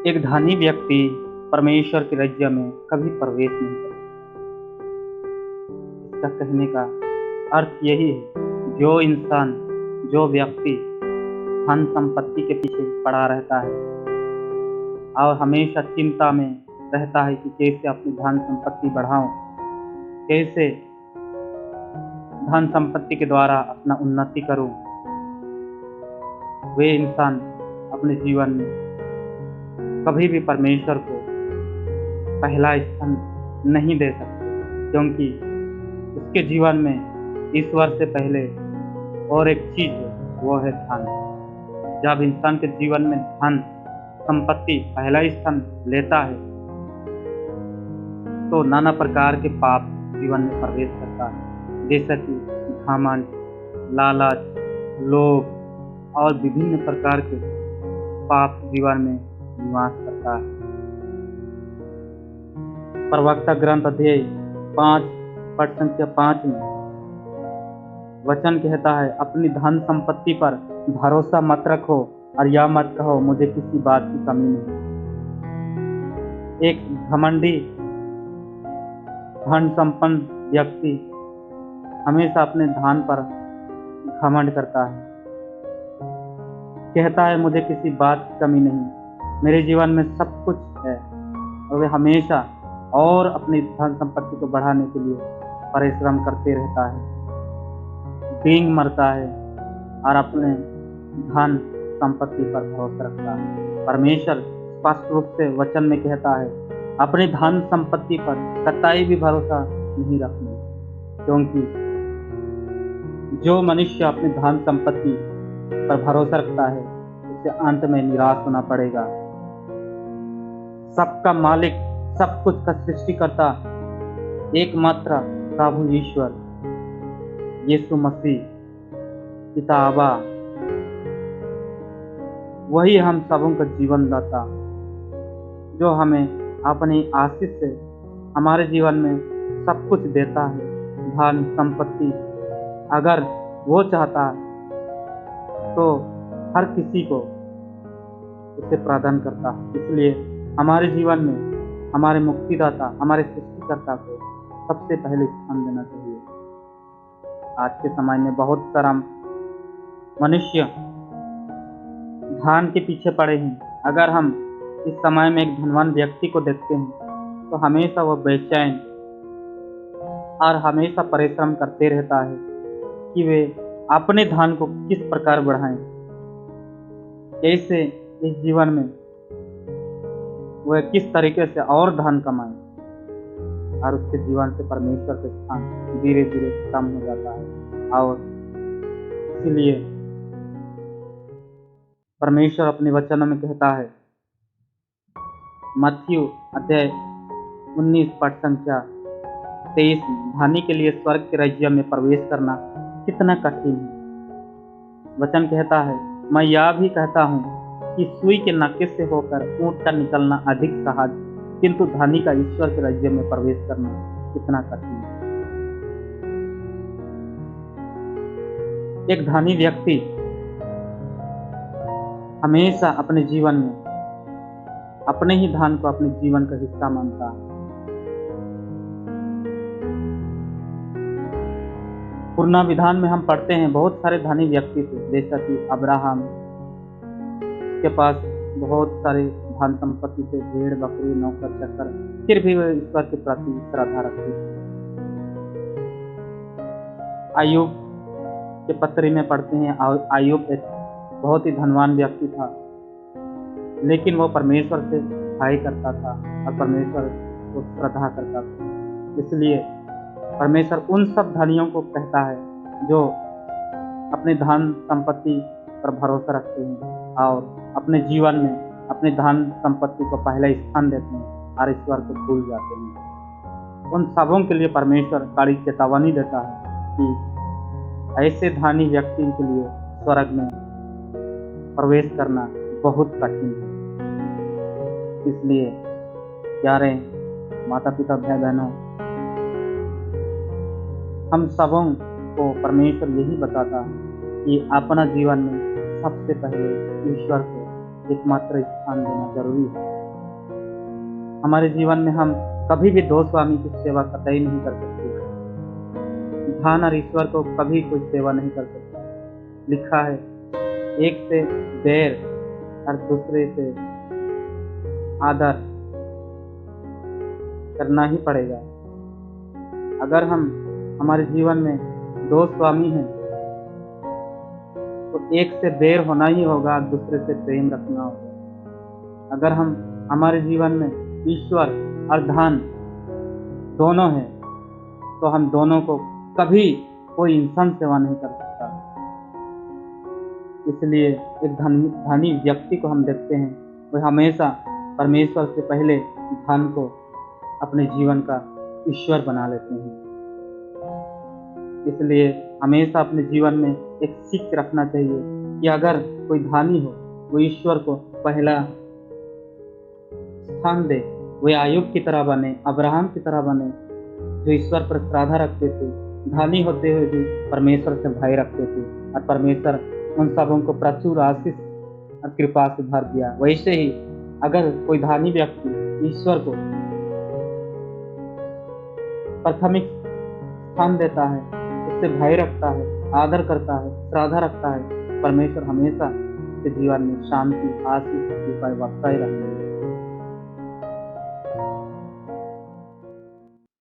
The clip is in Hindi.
एक धनी व्यक्ति परमेश्वर के राज्य में कभी प्रवेश नहीं कर सकता। इसका कहने का अर्थ यही है, जो इंसान, जो व्यक्ति धन संपत्ति के पीछे पड़ा रहता है और हमेशा चिंता में रहता है कि कैसे अपनी धन संपत्ति बढ़ाऊं, कैसे धन संपत्ति के द्वारा अपना उन्नति करूं, वे इंसान अपने जीवन में कभी भी परमेश्वर को पहला स्थान नहीं दे सकते, क्योंकि उसके जीवन में ईश्वर से पहले और एक चीज है, वो है धन। जब इंसान के जीवन में धन संपत्ति पहला स्थान लेता है तो नाना प्रकार के पाप जीवन में प्रवेश करता है, जैसा कि घमंड, लालच, लोभ और विभिन्न प्रकार के पाप जीवन में निवास करता है। प्रवक्ता ग्रंथ अध्याय 5 पद संख्या 5 में वचन कहता है, अपनी धन संपत्ति पर भरोसा मत रखो और यह मत कहो मुझे किसी बात की कमी नहीं। एक घमंडी धन संपन्न व्यक्ति हमेशा अपने धन पर घमंड करता है, कहता है मुझे किसी बात की कमी नहीं, मेरे जीवन में सब कुछ है, और वे हमेशा और अपनी धन संपत्ति को बढ़ाने के लिए परिश्रम करते रहता है, डींग मरता है और अपने धन संपत्ति पर भरोसा रखता है। परमेश्वर स्पष्ट रूप से वचन में कहता है, अपनी धन संपत्ति पर कतई भी भरोसा नहीं रखना, क्योंकि जो मनुष्य अपनी धन संपत्ति पर भरोसा रखता है उसे अंत में निराश होना पड़ेगा। सबका मालिक, सब कुछ का सृष्टिकर्ता, एकमात्र प्रभु ईश्वर यीशु मसीह पिता अब्बा, वही हम सबों का जीवन दाता, जो हमें अपनी आशीष से हमारे जीवन में सब कुछ देता है। धन संपत्ति अगर वो चाहता है तो हर किसी को उसे प्रदान करता है। इसलिए हमारे जीवन में हमारे मुक्तिदाता, हमारे सृष्टिकर्ता को सबसे पहले स्थान देना चाहिए। आज के समय में बहुत सारा मनुष्य धन के पीछे पड़े हैं। अगर हम इस समय में एक धनवान व्यक्ति को देखते हैं तो हमेशा वह बेचैन और हमेशा परिश्रम करते रहता है कि वे अपने धन को किस प्रकार बढ़ाएं, कैसे इस जीवन में वह किस तरीके से और धन कमाएं, और उसके जीवन से परमेश्वर के स्थान धीरे धीरे कम हो जाता है। और इसलिए परमेश्वर अपने वचनों में कहता है, मत्ती अध्याय 19 पद संख्या 23, धनी के लिए स्वर्ग के राज्य में प्रवेश करना कितना कठिन है। वचन कहता है, मैं यह भी कहता हूँ कि सुई के नक्के से होकर ऊंट का निकलना अधिक सहज, किंतु धनी का ईश्वर के राज्य में प्रवेश करना कितना कठिन है। एक धनी व्यक्ति हमेशा अपने जीवन में अपने ही धन को अपने जीवन का हिस्सा मानता है। पुराना विधान में हम पढ़ते हैं बहुत सारे धनी व्यक्ति थे, जैसा कि अब्राहम के पास बहुत सारे धन संपत्ति थे, भेड़ बकरी नौकर चाकर, फिर भी वह ईश्वर के प्रति श्रद्धा रखते थे। अय्यूब के पत्री में पढ़ते हैं, अय्यूब एक बहुत ही धनवान व्यक्ति था, लेकिन वो परमेश्वर से भय करता था और परमेश्वर को श्रद्धा करता था। इसलिए परमेश्वर उन सब धनियों को कहता है जो अपने धन संपत्ति पर भरोसा रखते हैं और अपने जीवन में अपने धन संपत्ति को पहला स्थान देते हैं और ईश्वर को भूल जाते हैं। उन सबों के लिए परमेश्वर कड़ी चेतावनी देता है कि ऐसे धनी व्यक्ति के लिए स्वर्ग में प्रवेश करना बहुत कठिन है। इसलिए प्यारे माता पिता भाई बहनों, हम सबों को परमेश्वर यही बताता है कि अपना जीवन में सबसे पहले ईश्वर को एकमात्र स्थान देना जरूरी है। हमारे जीवन में हम कभी भी दो स्वामी की सेवा कतई नहीं कर सकते। धन और ईश्वर को कभी कोई सेवा नहीं कर सकता। लिखा है, एक से बैर और दूसरे से आदर करना ही पड़ेगा। अगर हम हमारे जीवन में दो स्वामी हैं तो एक से बैर होना ही होगा, दूसरे से प्रेम रखना होगा। अगर हम हमारे जीवन में ईश्वर और धन दोनों हैं तो हम दोनों को कभी कोई इंसान सेवा नहीं कर सकता। इसलिए एक धनी व्यक्ति को हम देखते हैं, वह हमेशा परमेश्वर से पहले धन को अपने जीवन का ईश्वर बना लेते हैं। इसलिए हमेशा अपने जीवन में एक सीख रखना चाहिए कि अगर कोई धनी हो, वो ईश्वर को पहला स्थान दे, वे आयुब की तरह बने, अब्राहम की तरह बने, जो ईश्वर पर श्रद्धा रखते थे, धनी होते हुए भी परमेश्वर से भय रखते थे, और परमेश्वर उन सबों को प्रचुर आशीष और कृपा से भर दिया। वैसे ही अगर कोई धनी व्यक्ति ईश्वर को प्राथमिक स्थान देता है, उससे भय रखता है, आदर करता है, श्रद्धा रखता है, परमेश्वर हमेशा उसके जीवन में शांति, आशीष, कृपा बख्शा ही रखेंगे।